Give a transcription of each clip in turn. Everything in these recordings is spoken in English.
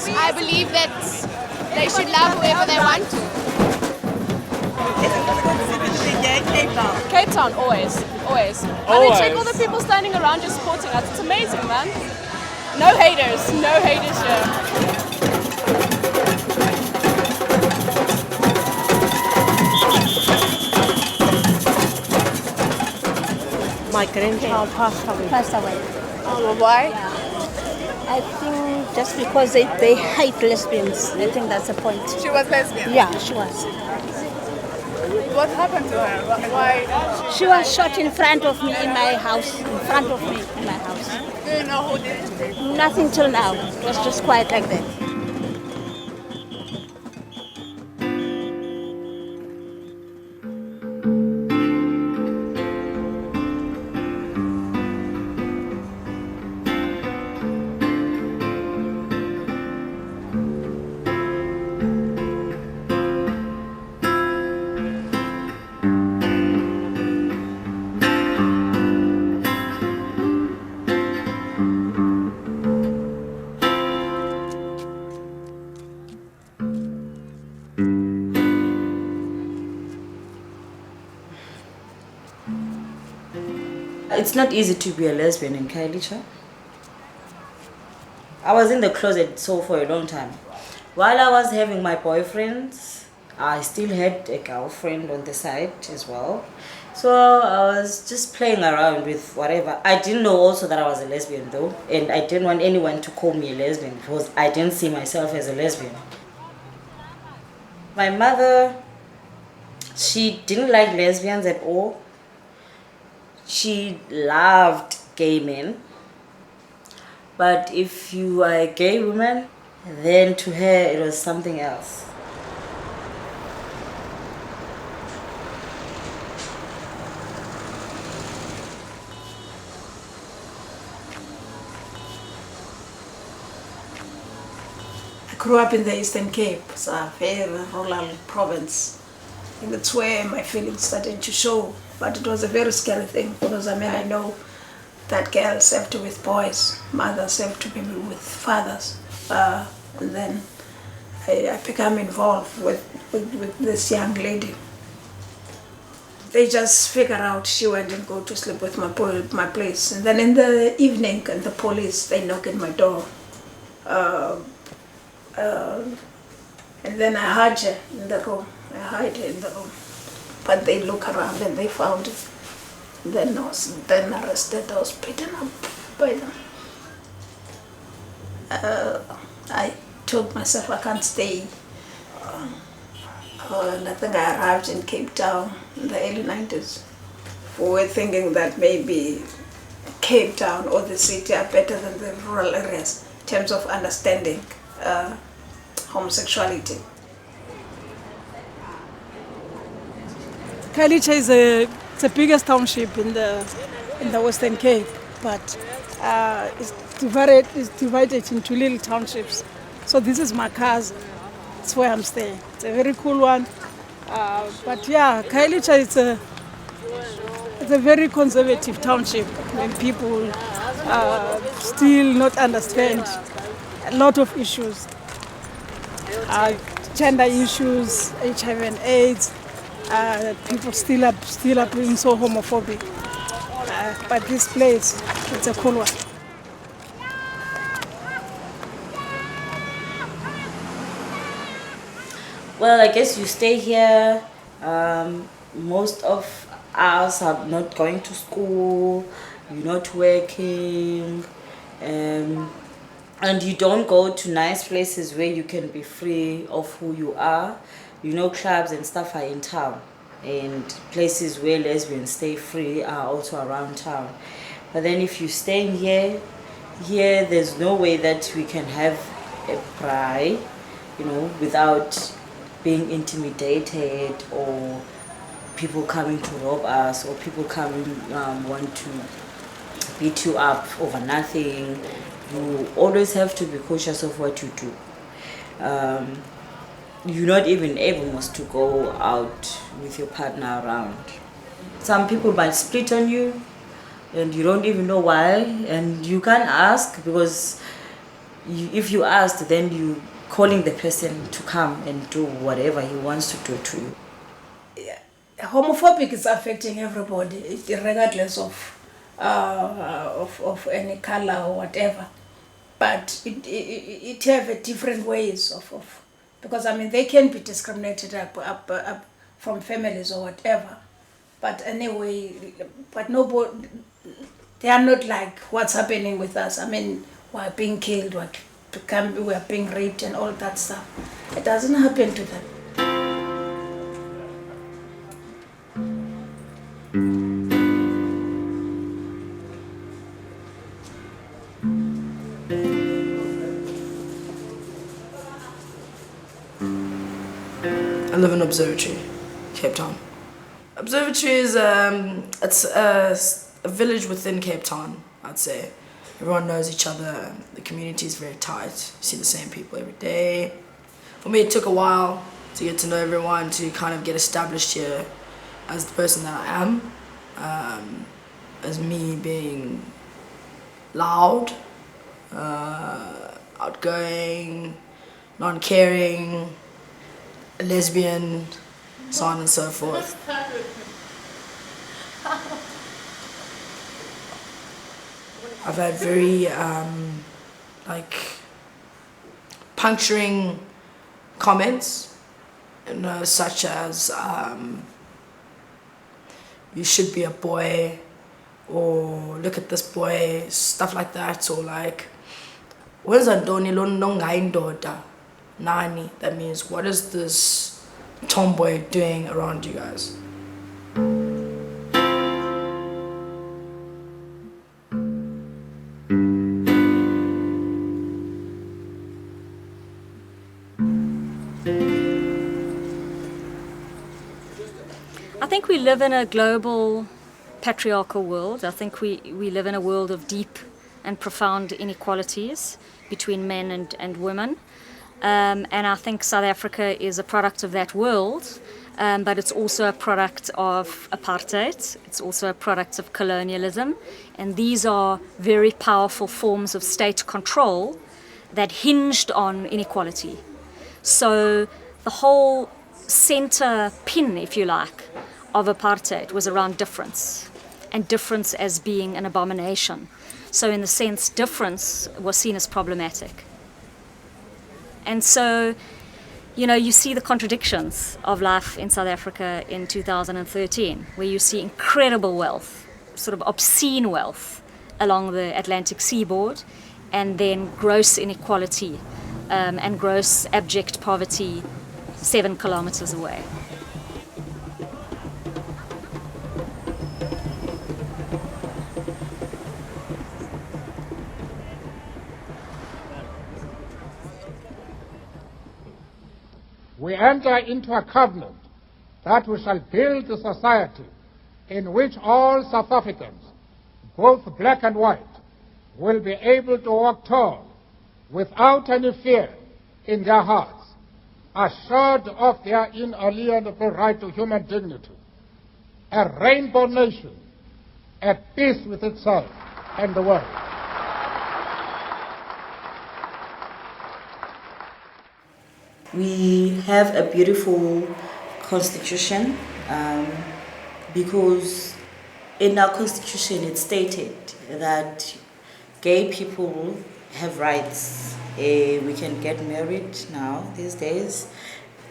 I believe that they should love whoever they want to. Is it a good city to be gay, Cape Town? Cape Town, always. I mean, check all the people standing around just supporting us. It's amazing, man. No haters here. My grandchild passed away. Oh, why? I think just because they hate lesbians. I think that's the point. She was lesbian. Yeah, she was. What happened to her? Why? She was shot in front of me in my house. In front of me in my house. Do you know who did it? Nothing till now. It was just quiet like that. It's not easy to be a lesbian in Kailicha. I was in the closet for a long time. While I was having my boyfriends, I still had a girlfriend on the side as well. So I was just playing around with whatever. I didn't know also that I was a lesbian though. And I didn't want anyone to call me a lesbian because I didn't see myself as a lesbian. My mother, she didn't like lesbians at all. She loved gay men. But if you are a gay woman, then to her it was something else. I grew up in the Eastern Cape. It's a very rural province. I think that's where my feelings started to show. But it was a very scary thing because I know that girls have to be with boys, mothers have to be with fathers. And then I became involved with this young lady. They just figured out she went and go to sleep with my place. And then in the evening, and the police, they knock at my door. And then I hide her in the room. But they look around and they found it. Then I was arrested. I was beaten up by them. I told myself I can't stay. And I think I arrived in Cape Town in the early 90s. We were thinking that maybe Cape Town or the city are better than the rural areas in terms of understanding homosexuality. Kailicha is the biggest township in the Western Cape, but it's divided into little townships. So this is my cousin. That's where I'm staying. It's a very cool one. But yeah, Kailicha is a very conservative township when people still not understand a lot of issues. Gender issues, HIV and AIDS. People still are being so homophobic. But this place, it's a cool one. Well, I guess you stay here. Most of us are not going to school, you're not working, and you don't go to nice places where you can be free of who you are. You know, clubs and stuff are in town, and places where lesbians stay free are also around town. But then if you're staying here there's no way that we can have a pride, without being intimidated or people coming to rob us or people coming want to beat you up over nothing. You always have to be cautious of what you do. You're not even able to go out with your partner around. Some people might split on you and you don't even know why, and you can't ask because if you asked, then you calling the person to come and do whatever he wants to do to you. Homophobic is affecting everybody, regardless of any color or whatever. But it have a different ways of because I mean they can be discriminated up from families or whatever. But anyway, but nobody, they are not like what's happening with us. I mean, we're being killed, we're being raped and all that stuff. It doesn't happen to them. I live in Observatory, Cape Town. Observatory is it's a village within Cape Town, I'd say. Everyone knows each other. The community is very tight. You see the same people every day. For me, it took a while to get to know everyone, to kind of get established here as the person that I am, as me being loud, outgoing, non-caring, a lesbian, so on and so forth. I've had very puncturing comments, such as you should be a boy, or look at this boy, stuff like that, or like wenza ntoni lo nongayindoda nani. That means, what is this tomboy doing around you guys? I think we live in a global patriarchal world. I think we live in a world of deep and profound inequalities between men and women. And I think South Africa is a product of that world, but it's also a product of apartheid. It's also a product of colonialism. And these are very powerful forms of state control that hinged on inequality. So the whole center pin, if you like, of apartheid was around difference, and difference as being an abomination. So in the sense, difference was seen as problematic. And so, you see the contradictions of life in South Africa in 2013, where you see incredible wealth, sort of obscene wealth along the Atlantic seaboard, and then gross inequality and gross abject poverty 7 kilometers away. We enter into a covenant that we shall build a society in which all South Africans, both black and white, will be able to walk tall without any fear in their hearts, assured of their inalienable right to human dignity, a rainbow nation at peace with itself and the world. We have a beautiful constitution because in our constitution it stated that gay people have rights. We can get married now these days.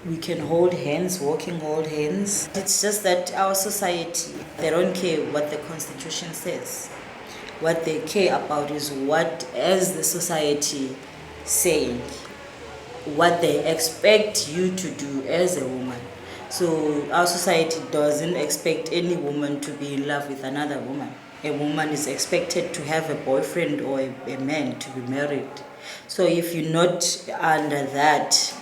We can hold hands, walking hold hands. It's just that our society, they don't care what the constitution says. What they care about is what is the society saying, what they expect you to do as a woman. So our society doesn't expect any woman to be in love with another woman. A woman is expected to have a boyfriend or a man to be married. So if you're not under that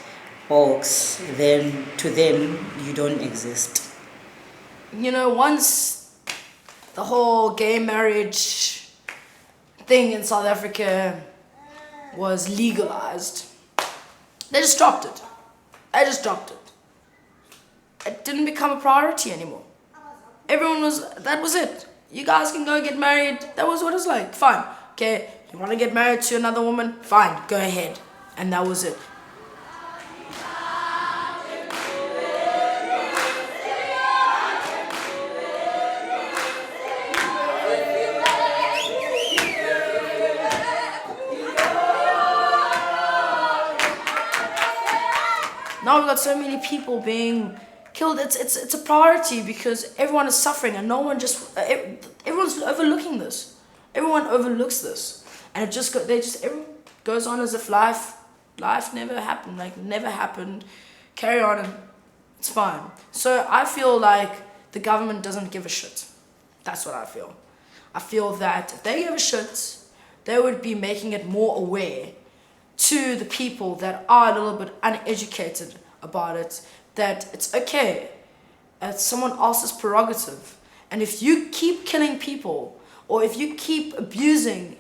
box, then to them you don't exist. Once the whole gay marriage thing in South Africa was legalized, they just dropped it. It didn't become a priority anymore. That was it. You guys can go get married. That was what it's like. Fine. Okay, You want to get married to another woman? Fine, go ahead. And that was it. Now we've got so many people being killed. It's a priority because everyone is suffering and no one everyone's overlooking this. Everyone overlooks this, and everyone goes on as if life never happened, like never happened. Carry on and it's fine. So I feel like the government doesn't give a shit. That's what I feel. I feel that if they give a shit, they would be making it more aware to the people that are a little bit uneducated about it, that it's okay, it's someone else's prerogative. And if you keep killing people, or if you keep abusing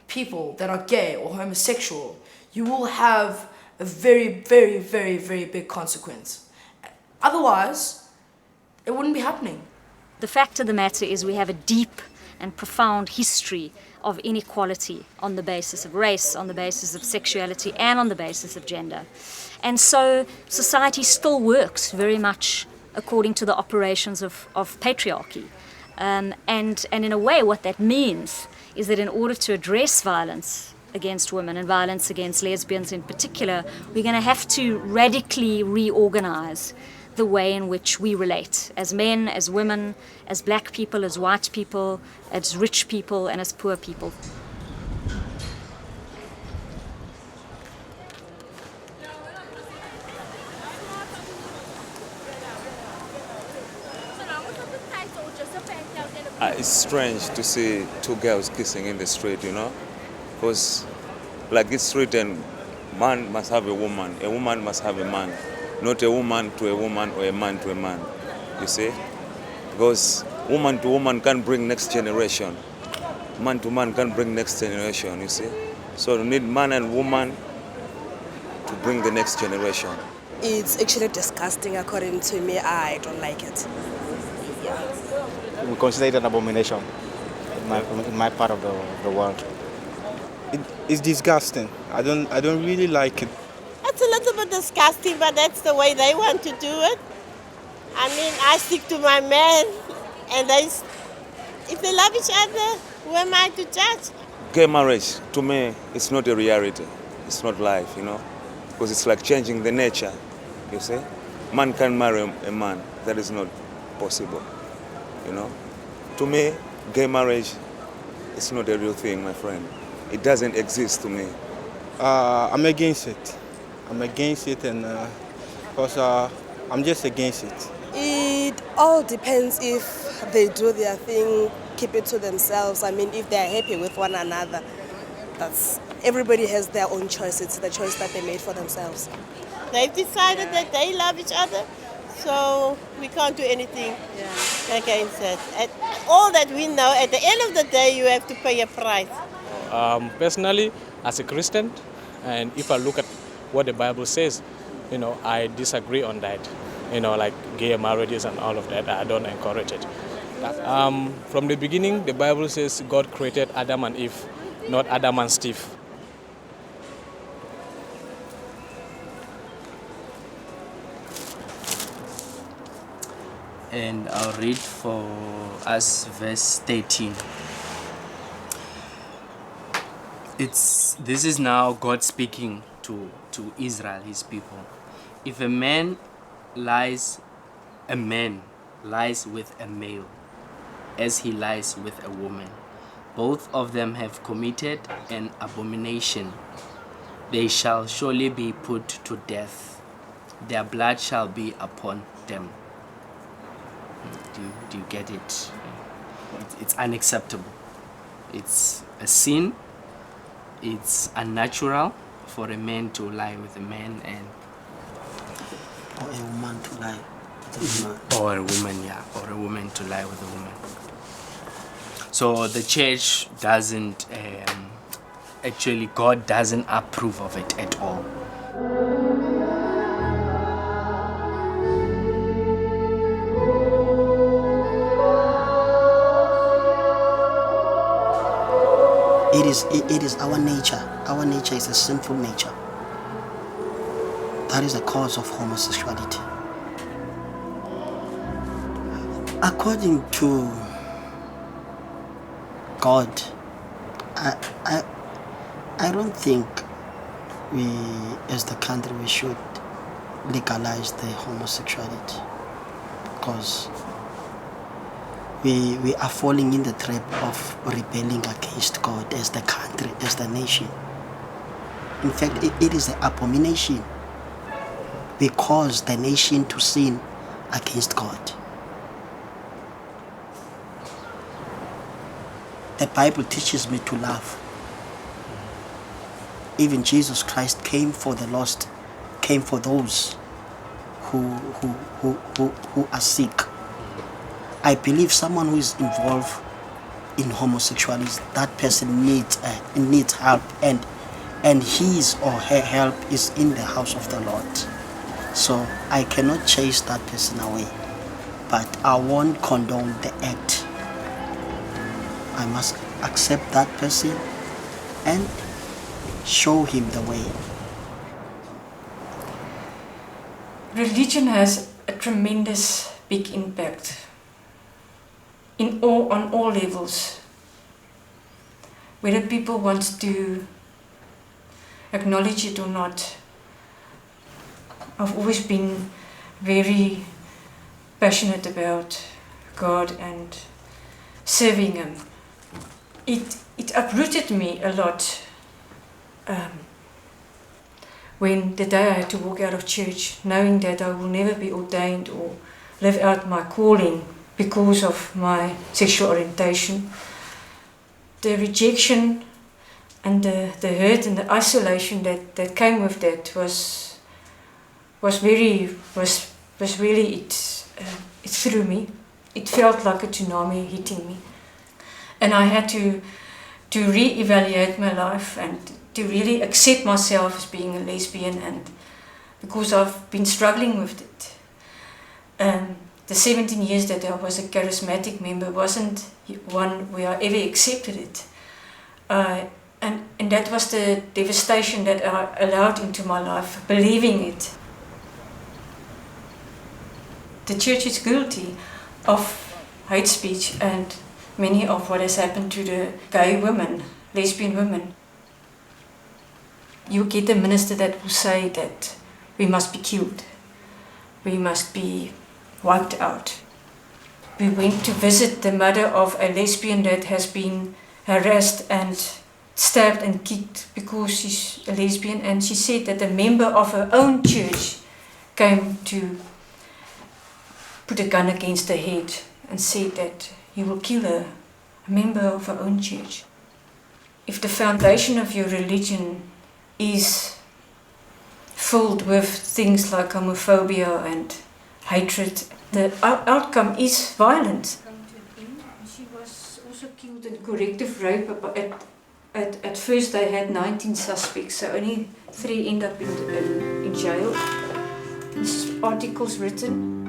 people that are gay or homosexual, you will have a very, very, very, very big consequence. Otherwise, it wouldn't be happening. The fact of the matter is we have a deep and profound history of inequality on the basis of race, on the basis of sexuality, and on the basis of gender. And so society still works very much according to the operations of patriarchy. And in a way, what that means is that in order to address violence against women and violence against lesbians in particular, we're going to have to radically reorganize the way in which we relate as men, as women, as black people, as white people, as rich people, and as poor people. It's strange to see two girls kissing in the street, you know, because like it's written, man must have a woman must have a man, not a woman to a woman or a man to a man, you see, because woman to woman can bring next generation, man to man can bring next generation, you see, so you need man and woman to bring the next generation. It's actually disgusting according to me. I don't like it. Yeah. We consider it an abomination in my part of the world. It's disgusting. I don't really like it. It's a little bit disgusting, but that's the way they want to do it. I mean, I stick to my man, and if they love each other, who am I to judge? Gay marriage, to me, it's not a reality. It's not life, you know, because it's like changing the nature, you see. Man can marry a man. That is not possible, you know. To me, gay marriage is not a real thing, my friend. It doesn't exist to me. I'm against it. I'm against it, and because I'm just against it. It all depends if they do their thing, keep it to themselves. I mean, if they're happy with one another, everybody has their own choice. It's the choice that they made for themselves. They've decided that they love each other, so we can't do anything against it. All that we know, at the end of the day, you have to pay a price. Personally, as a Christian, and if I look at what the Bible says, you know, I disagree on that. You know, like gay marriages and all of that, I don't encourage it. From the beginning, the Bible says God created Adam and Eve, not Adam and Steve. And I'll read for us verse 13. This is now God speaking to Israel, his people. If a man lies with a male as he lies with a woman, both of them have committed an abomination. They shall surely be put to death. Their blood shall be upon them. Do you get it? It's unacceptable. It's a sin. It's unnatural for a man to lie with a man or a woman to lie with a woman. Or a woman, yeah, or a woman to lie with a woman. So the church doesn't, actually God doesn't approve of it at all. It is our nature. Our nature is a sinful nature. That is the cause of homosexuality. According to God, I don't think we, as the country, we should legalize the homosexuality, because we are falling in the trap of rebelling against God as the country, as the nation. In fact, it is an abomination. We cause the nation to sin against God. The Bible teaches me to love. Even Jesus Christ came for the lost, came for those who are sick. I believe someone who is involved in homosexuality, that person needs help, and his or her help is in the house of the Lord. So I cannot chase that person away, but I won't condone the act. I must accept that person and show him the way. Religion has a tremendous big impact on all levels. Whether people want to acknowledge it or not. I've always been very passionate about God and serving Him. It uprooted me a lot when the day I had to walk out of church, knowing that I will never be ordained or live out my calling because of my sexual orientation. The rejection and the hurt and the isolation that came with that was really it threw me. It felt like a tsunami hitting me, and I had to re-evaluate my life and to really accept myself as being a lesbian, and because I've been struggling with it. The 17 years that I was a charismatic member wasn't one where I ever accepted it. And that was the devastation that I allowed into my life, believing it. The church is guilty of hate speech and many of what has happened to the gay women, lesbian women. You get a minister that will say that we must be killed, we must be wiped out. We went to visit the mother of a lesbian that has been harassed and stabbed and kicked because she's a lesbian, and she said that a member of her own church came to put a gun against her head and said that he will kill her, a member of her own church. If the foundation of your religion is filled with things like homophobia and hatred, the outcome is violence. She was also killed in corrective rape. At first they had 19 suspects, so only 3 end up in jail. This article's written.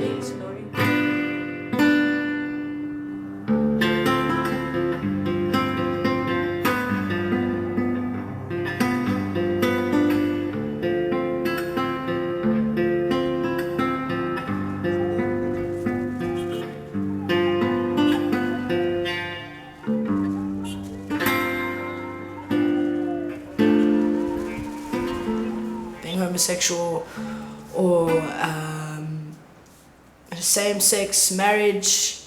Yes, Laurie. Homosexual or same-sex marriage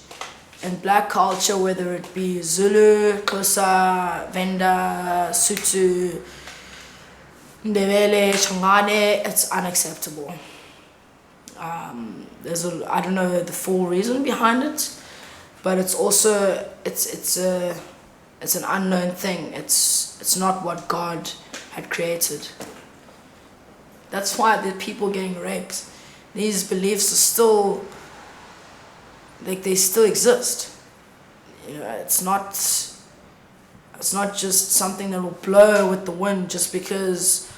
in black culture, whether it be Zulu, Xhosa, Venda, Sotho, Ndebele, Chongane, it's unacceptable. I don't know the full reason behind it, but it's also it's an unknown thing. It's not what God had created. That's why the people getting raped. These beliefs are still, like, they still exist. You know, it's not just something that will blow with the wind just because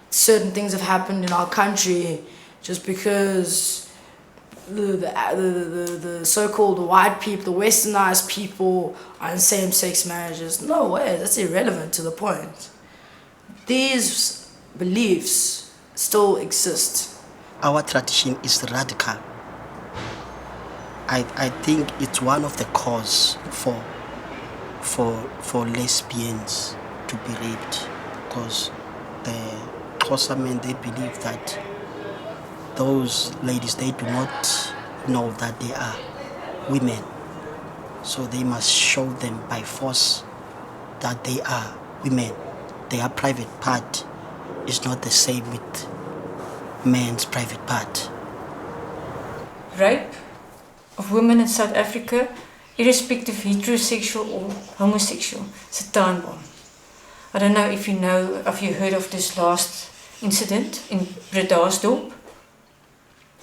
certain things have happened in our country, just because the so-called white people, the westernized people are in same-sex marriages. No way, that's irrelevant to the point. These beliefs still exist. Our tradition is radical. I think it's one of the cause for lesbians to be raped, because the Xhosa men, they believe that those ladies, they do not know that they are women, so they must show them by force that they are women. Their private part is not the same with men's private part. Rape of women in South Africa, irrespective heterosexual or homosexual, is a time bomb. I don't know if you heard of this last incident in Bredasdorp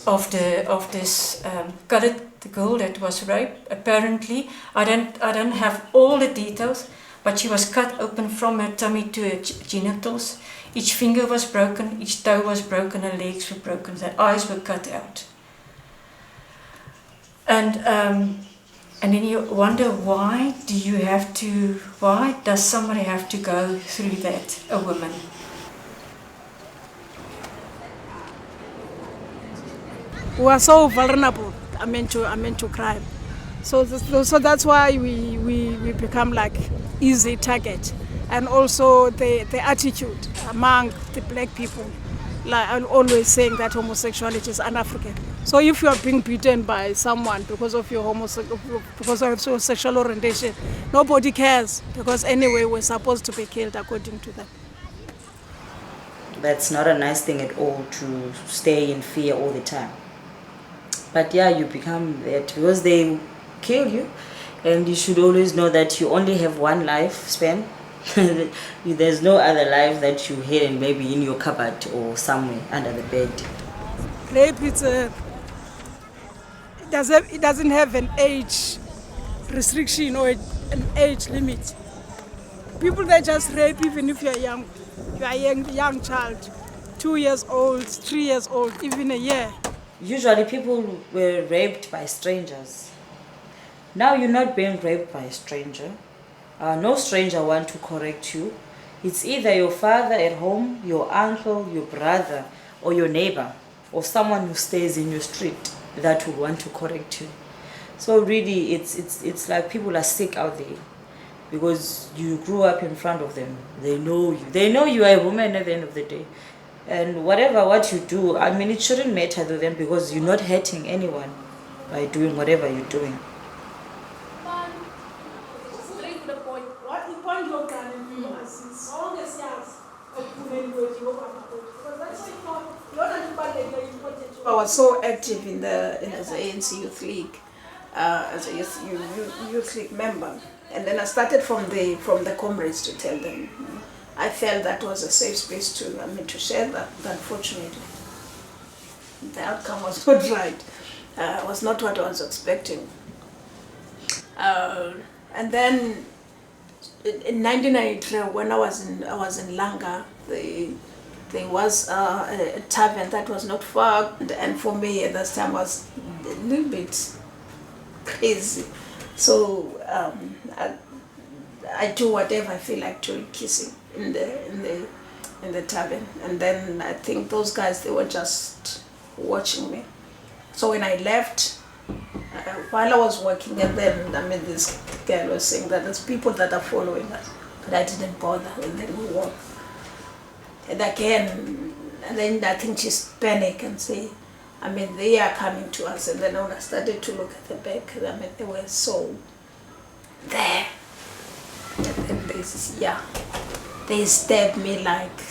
of this coloured girl that was raped. Apparently, I don't have all the details, but she was cut open from her tummy to her genitals. Each finger was broken, each toe was broken, her legs were broken, her eyes were cut out. And then you wonder, why does somebody have to go through that, a woman? We are so vulnerable, to crime. So that's why we become like easy target. And also the attitude among the black people, like I'm always saying that homosexuality is un-African. So if you are being beaten by someone because of your sexual orientation, nobody cares, because anyway we're supposed to be killed according to them. That's not a nice thing at all, to stay in fear all the time. But yeah, you become that because they kill you, and you should always know that you only have one lifespan. There's no other life that you hidden maybe in your cupboard or somewhere under the bed. Rape, it doesn't have an age restriction or an age limit. People that just rape, even if you're young, you are a young child, 2 years old, 3 years old, even a year. Usually people were raped by strangers. Now you're not being raped by a stranger. No stranger want to correct you. It's either your father at home, your uncle, your brother, or your neighbor, or someone who stays in your street that will want to correct you. So really, it's like people are sick out there because you grew up in front of them. They know you. They know you are a woman at the end of the day. And what you do, it shouldn't matter to them because you're not hurting anyone by doing whatever you're doing. I was so active as an ANC Youth League, as a youth league member, and then I started from the comrades to tell them. I felt that was a safe space to share that. Unfortunately, the outcome was not right. Was not what I was expecting. And then in 1993, when I was in Langa, there was a tavern that was not far, and for me at that time was a little bit crazy. So I do whatever I feel like doing, kissing in the tavern, and then I think those guys, they were just watching me. So when I left, while I was working, and then this girl was saying that there's people that are following us, but I didn't bother, and then we walked. And again, and then I think she's panic and say, they are coming to us. And then when I started to look at the back, they were so there. And then they stabbed me like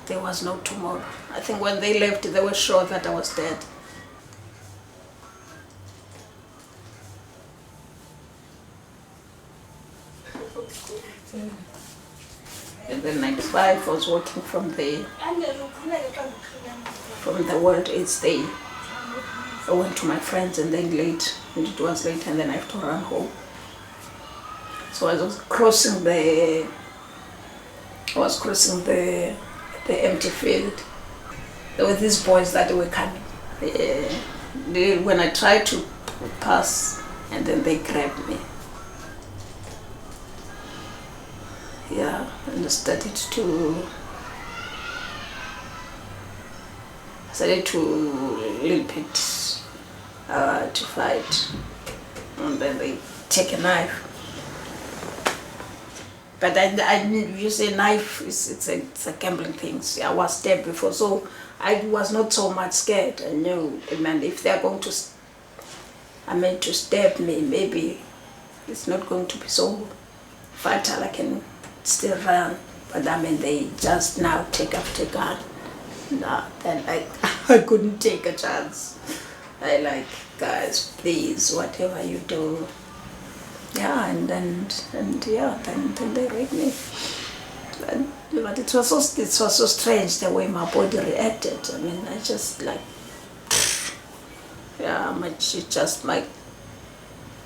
there was no tomorrow. I think when they left, they were sure that I was dead. And then 95, I was working from the World AIDS Day. I went to my friends, and then late, and it was late, and then I have to run home. So I was crossing the empty field. There were these boys that were coming. when I tried to pass, and then they grabbed me. Yeah, and I started to little bit to fight, and then they take a knife. But you say knife it's a gambling thing. See, I was stabbed before, so I was not so much scared. I knew, man, if they're going to, to stab me, maybe it's not going to be so fatal. I can still run. But they just now take after gun. No, then I couldn't take a chance. I guys, please, whatever you do. Yeah, and then they raped me. But it was so strange the way my body reacted. I just my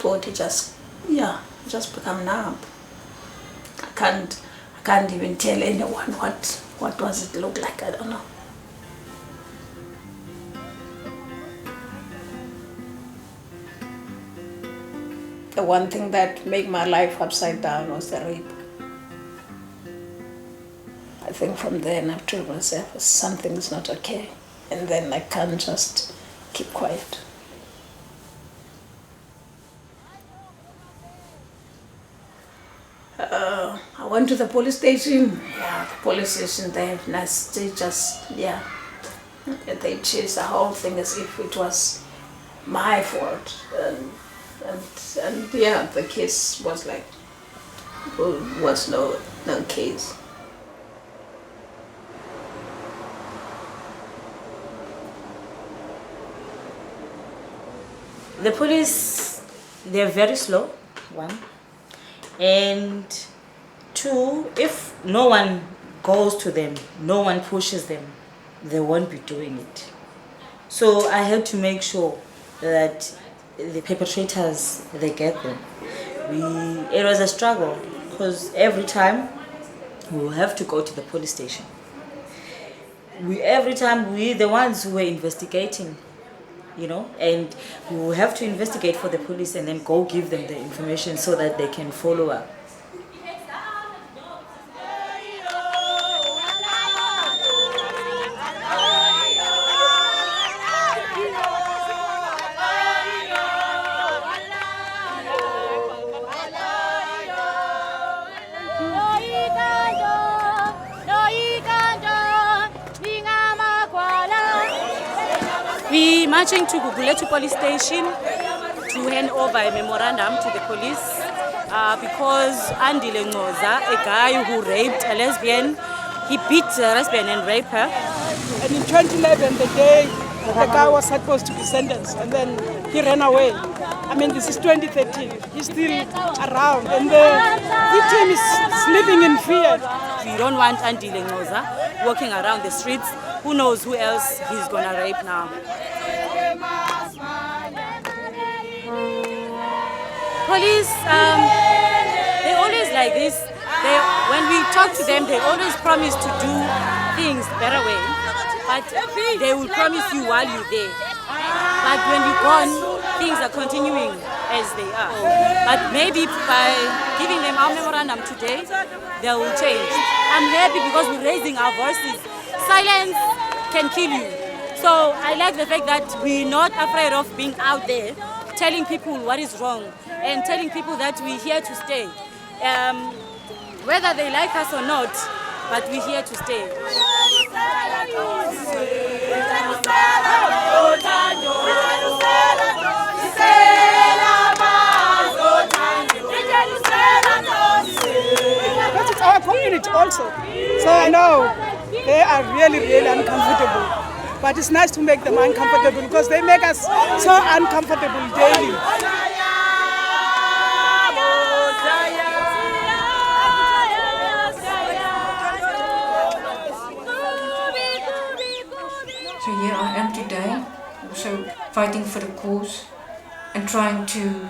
body just become numb. I can't even tell anyone what does it look like. I don't know. The one thing that made my life upside down was the rape. I think from then I told myself something's not okay, and then I can't just keep quiet. I went to the police station. Yeah, the police station, they chased the whole thing as if it was my fault. And yeah, the case was no case. The police, they're very slow, one. And two, if no one goes to them, no one pushes them, they won't be doing it. So I had to make sure that the perpetrators, they get them. It was a struggle because every time we will have to go to the police station. Every time we the ones who were investigating, and we will have to investigate for the police and then go give them the information so that they can follow up. We marching to Guguletu police station to hand over a memorandum to the police because Andile Ngoza, a guy who raped a lesbian, he beat a lesbian and raped her. And in 2011, the day the guy was supposed to be sentenced, and then he ran away. This is 2013. He's still around, and the victim is living in fear. We don't want Andile Ngoza walking around the streets. Who knows who else he's gonna rape now. Police, they always like this. When we talk to them, they always promise to do things better way. But they will promise you while you're there. But when you're gone, things are continuing as they are. But maybe by giving them our memorandum today, they will change. I'm happy because we're raising our voices. Silence can kill you. So I like the fact that we're not afraid of being out there, telling people what is wrong and telling people that we're here to stay. Whether they like us or not, but we're here to stay. But it's our community also. So I know they are really, really uncomfortable. But it's nice to make them uncomfortable because they make us so uncomfortable daily. So here I am today, also fighting for the cause and trying to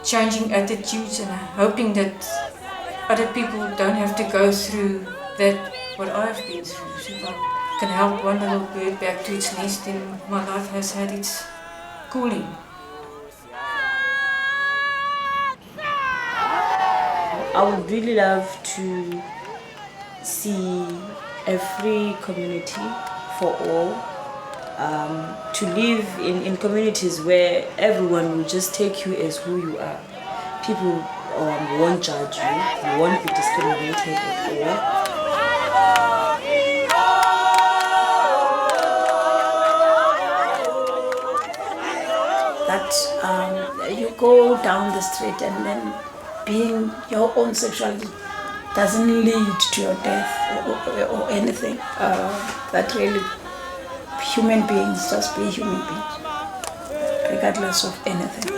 changing attitudes and hoping that other people don't have to go through that what I've been through. So if I can help one little bird back to its nest, then my life has had its cooling. I would really love to see a free community for all, to live in communities where everyone will just take you as who you are. People won't judge you, you won't be discriminated at all. That you go down the street and then being your own sexuality doesn't lead to your death or anything. That really, human beings just be human beings, regardless of anything.